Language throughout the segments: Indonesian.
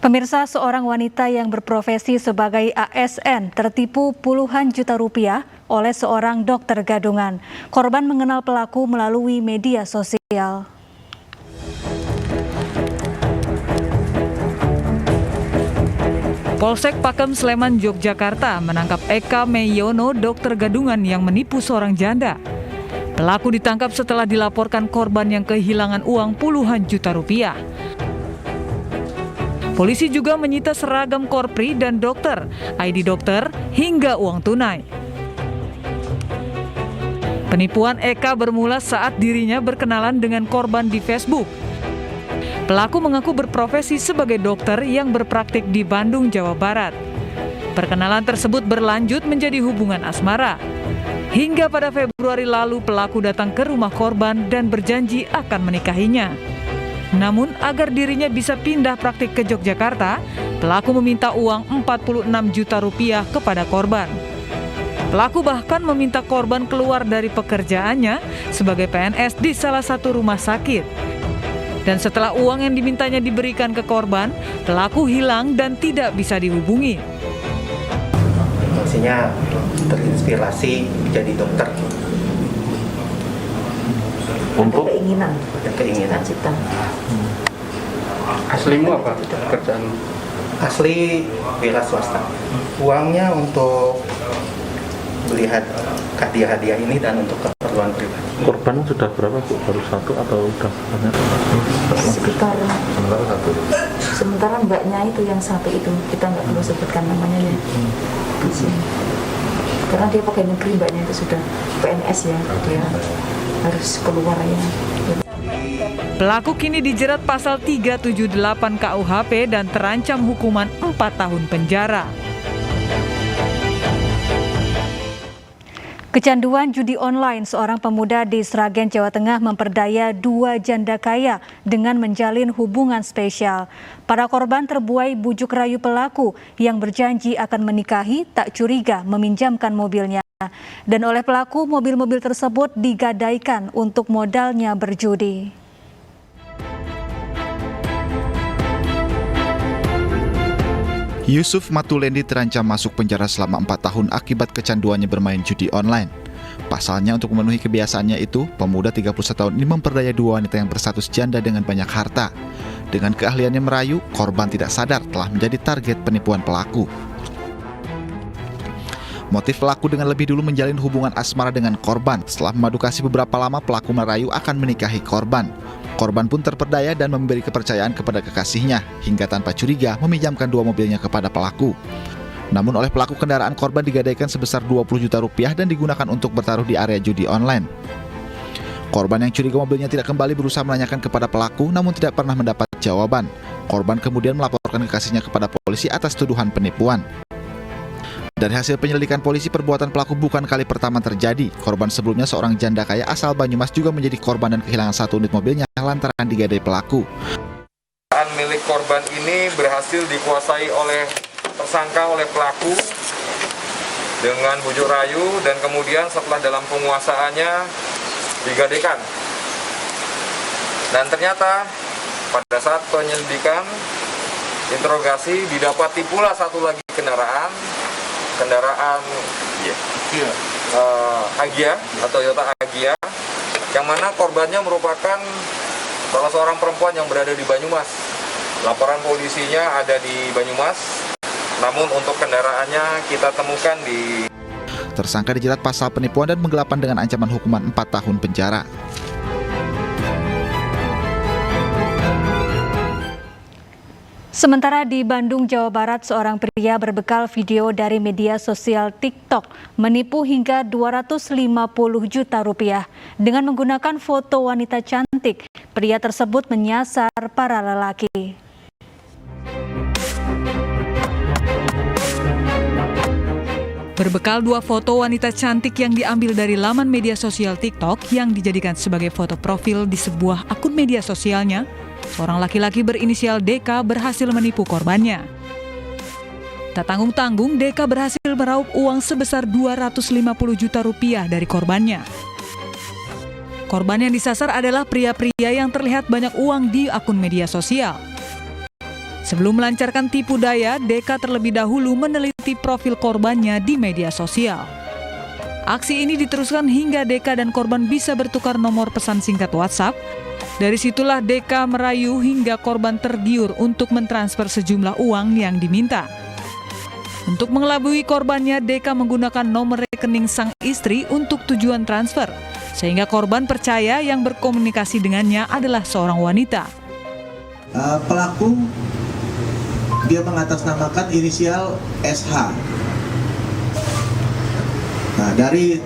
Pemirsa, seorang wanita yang berprofesi sebagai ASN tertipu puluhan juta rupiah oleh seorang dokter gadungan. Korban mengenal pelaku melalui media sosial. Polsek Pakem Sleman, Yogyakarta menangkap Eka Meyono, dokter gadungan yang menipu seorang janda. Pelaku ditangkap setelah dilaporkan korban yang kehilangan uang puluhan juta rupiah. Polisi juga menyita seragam korpri dan dokter, ID dokter, hingga uang tunai. Penipuan Eka bermula saat dirinya berkenalan dengan korban di Facebook. Pelaku mengaku berprofesi sebagai dokter yang berpraktik di Bandung, Jawa Barat. Perkenalan tersebut berlanjut menjadi hubungan asmara. Hingga pada Februari lalu pelaku datang ke rumah korban dan berjanji akan menikahinya. Namun agar dirinya bisa pindah praktik ke Yogyakarta, pelaku meminta uang 46 juta rupiah kepada korban. Pelaku bahkan meminta korban keluar dari pekerjaannya sebagai PNS di salah satu rumah sakit. Dan setelah uang yang dimintanya diberikan ke korban, pelaku hilang dan tidak bisa dihubungi. Maksudnya terinspirasi jadi dokter. Untuk keinginan cita. Aslimu apa pekerjaan? Asli wira swasta. Uangnya untuk beli hadiah ini dan untuk keperluan pribadi. Korban sudah berapa Bu? Baru satu atau udah banyak? Sekitar satu. Sementara mbaknya itu yang satu itu kita nggak perlu sebutkan namanya ya. Karena dia pakai negeri, mbaknya itu sudah PNS ya, dia harus keluar ya. Pelaku kini dijerat pasal 378 KUHP dan terancam hukuman 4 tahun penjara. Kecanduan judi online, seorang pemuda di Sragen, Jawa Tengah memperdaya 2 janda kaya dengan menjalin hubungan spesial. Para korban terbuai bujuk rayu pelaku yang berjanji akan menikahi, tak curiga meminjamkan mobilnya. Dan oleh pelaku, mobil-mobil tersebut digadaikan untuk modalnya berjudi. Yusuf Matulendi terancam masuk penjara selama 4 tahun akibat kecanduannya bermain judi online. Pasalnya, untuk memenuhi kebiasaannya itu, pemuda 31 tahun ini memperdaya 2 wanita yang berstatus janda dengan banyak harta. Dengan keahliannya merayu, korban tidak sadar telah menjadi target penipuan pelaku. Motif pelaku dengan lebih dulu menjalin hubungan asmara dengan korban. Setelah memadu kasih beberapa lama, pelaku merayu akan menikahi korban. Korban pun terperdaya dan memberi kepercayaan kepada kekasihnya, hingga tanpa curiga meminjamkan 2 mobilnya kepada pelaku. Namun oleh pelaku, kendaraan korban digadaikan sebesar 20 juta rupiah dan digunakan untuk bertaruh di area judi online. Korban yang curiga mobilnya tidak kembali berusaha menanyakan kepada pelaku, namun tidak pernah mendapat jawaban. Korban kemudian melaporkan kekasihnya kepada polisi atas tuduhan penipuan. Dari hasil penyelidikan polisi, perbuatan pelaku bukan kali pertama terjadi. Korban sebelumnya, seorang janda kaya asal Banyumas, juga menjadi korban dan kehilangan 1 unit mobilnya lantaran digadai pelaku. Milik korban ini berhasil dikuasai oleh tersangka oleh pelaku dengan bujuk rayu dan kemudian setelah dalam penguasaannya digadaikan. Dan ternyata pada saat penyelidikan, interogasi, didapati pula 1 lagi kendaraan Agya atau Toyota Agya, yang mana korbannya merupakan salah seorang perempuan yang berada di Banyumas. Laporan polisinya ada di Banyumas, namun untuk kendaraannya kita temukan di... Tersangka dijerat pasal penipuan dan penggelapan dengan ancaman hukuman 4 tahun penjara. Sementara di Bandung, Jawa Barat, seorang pria berbekal video dari media sosial TikTok menipu hingga 250 juta rupiah. Dengan menggunakan foto wanita cantik, pria tersebut menyasar para lelaki. Berbekal 2 foto wanita cantik yang diambil dari laman media sosial TikTok yang dijadikan sebagai foto profil di sebuah akun media sosialnya, seorang laki-laki berinisial DK berhasil menipu korbannya. Tak tanggung-tanggung, DK berhasil meraup uang sebesar 250 juta rupiah dari korbannya. Korban yang disasar adalah pria-pria yang terlihat banyak uang di akun media sosial. Sebelum melancarkan tipu daya, Deka terlebih dahulu meneliti profil korbannya di media sosial. Aksi ini diteruskan hingga Deka dan korban bisa bertukar nomor pesan singkat WhatsApp. Dari situlah Deka merayu hingga korban tergiur untuk mentransfer sejumlah uang yang diminta. Untuk mengelabui korbannya, Deka menggunakan nomor rekening sang istri untuk tujuan transfer, sehingga korban percaya yang berkomunikasi dengannya adalah seorang wanita. Pelaku dia mengatasnamakan inisial SH. Nah, dari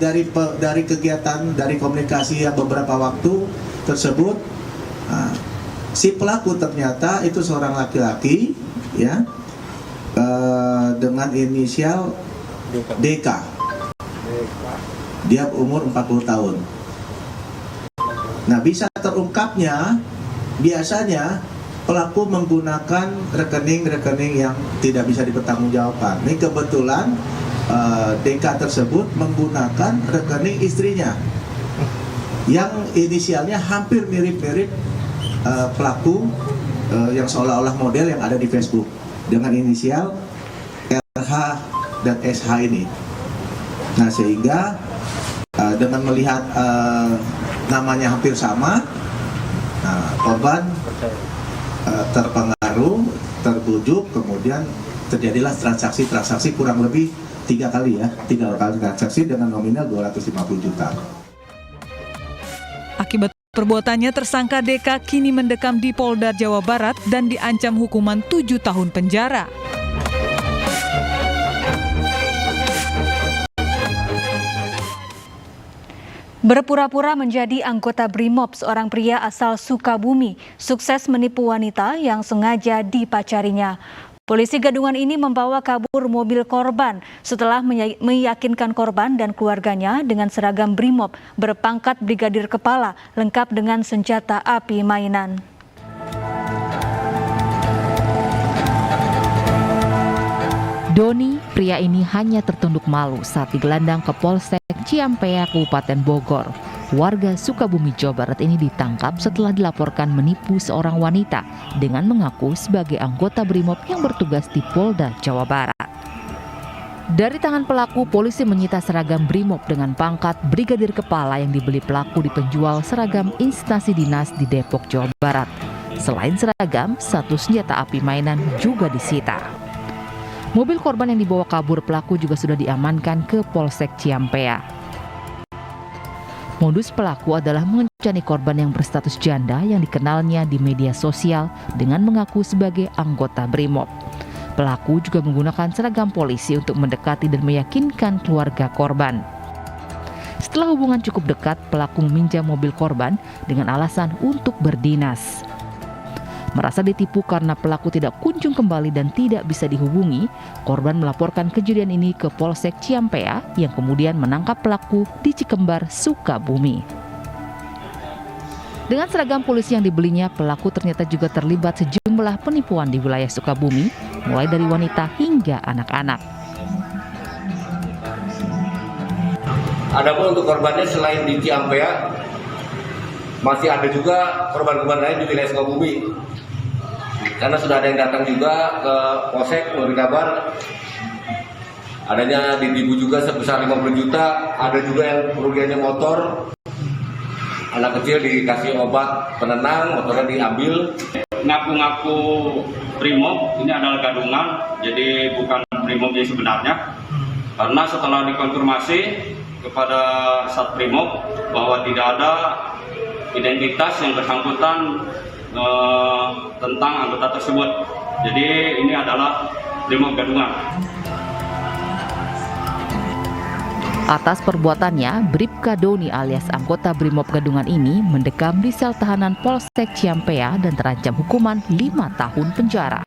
kegiatan, dari komunikasi yang beberapa waktu tersebut, si pelaku ternyata itu seorang laki-laki, ya, dengan inisial DK. Dia umur 40 tahun. Nah, bisa terungkapnya biasanya pelaku menggunakan rekening-rekening yang tidak bisa dipertanggungjawabkan. Ini kebetulan DK tersebut menggunakan rekening istrinya yang inisialnya hampir mirip-mirip pelaku yang seolah-olah model yang ada di Facebook dengan inisial RH dan SH ini. Nah, sehingga dengan melihat namanya hampir sama, korban terpengaruh, terbujuk, kemudian terjadilah transaksi kurang lebih 3 kali transaksi dengan nominal 250 juta. Akibat perbuatannya, tersangka Deka kini mendekam di Polda Jawa Barat dan diancam hukuman 7 tahun penjara. Berpura-pura menjadi anggota BRIMOB, seorang pria asal Sukabumi sukses menipu wanita yang sengaja dipacarinya. Polisi gadungan ini membawa kabur mobil korban setelah meyakinkan korban dan keluarganya dengan seragam BRIMOB berpangkat brigadir kepala lengkap dengan senjata api mainan. Doni, pria ini hanya tertunduk malu saat digelandang ke Polsek Ciampea, Kabupaten Bogor. Warga Sukabumi, Jawa Barat ini ditangkap setelah dilaporkan menipu seorang wanita dengan mengaku sebagai anggota BRIMOB yang bertugas di Polda Jawa Barat. Dari tangan pelaku, polisi menyita seragam BRIMOB dengan pangkat brigadir kepala yang dibeli pelaku di penjual seragam instansi dinas di Depok, Jawa Barat. Selain seragam, 1 senjata api mainan juga disita. Mobil korban yang dibawa kabur pelaku juga sudah diamankan ke Polsek Ciampea. Modus pelaku adalah mengencani korban yang berstatus janda yang dikenalnya di media sosial dengan mengaku sebagai anggota BRIMOB. Pelaku juga menggunakan seragam polisi untuk mendekati dan meyakinkan keluarga korban. Setelah hubungan cukup dekat, pelaku meminjam mobil korban dengan alasan untuk berdinas. Merasa ditipu karena pelaku tidak kunjung kembali dan tidak bisa dihubungi, korban melaporkan kejadian ini ke Polsek Ciampea yang kemudian menangkap pelaku di Cikembar, Sukabumi. Dengan seragam polisi yang dibelinya, pelaku ternyata juga terlibat sejumlah penipuan di wilayah Sukabumi, mulai dari wanita hingga anak-anak. Adapun untuk korbannya selain di Ciampea, masih ada juga korban-korban lain di wilayah Sukabumi. Karena sudah ada yang datang juga ke Polsek memberi kabar adanya ditipu juga sebesar 50 juta, ada juga yang kerugiannya motor, anak kecil dikasih obat penenang, motornya diambil. Ngaku-ngaku BRIMOB ini adalah gadungan, jadi bukan BRIMOB yang sebenarnya. Karena setelah dikonfirmasi kepada Sat BRIMOB bahwa tidak ada identitas yang bersangkutan tentang anggota tersebut. Jadi ini adalah BRIMOB gadungan. Atas perbuatannya, Bribka Doni alias anggota BRIMOB gadungan ini mendekam di sel tahanan Polsek Ciampea dan terancam hukuman 5 tahun penjara.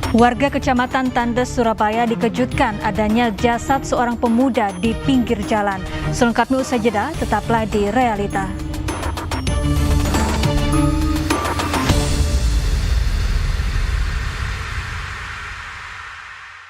Warga Kecamatan Tandes, Surabaya dikejutkan adanya jasad seorang pemuda di pinggir jalan. Selengkapnya usai jeda, tetaplah di Realita.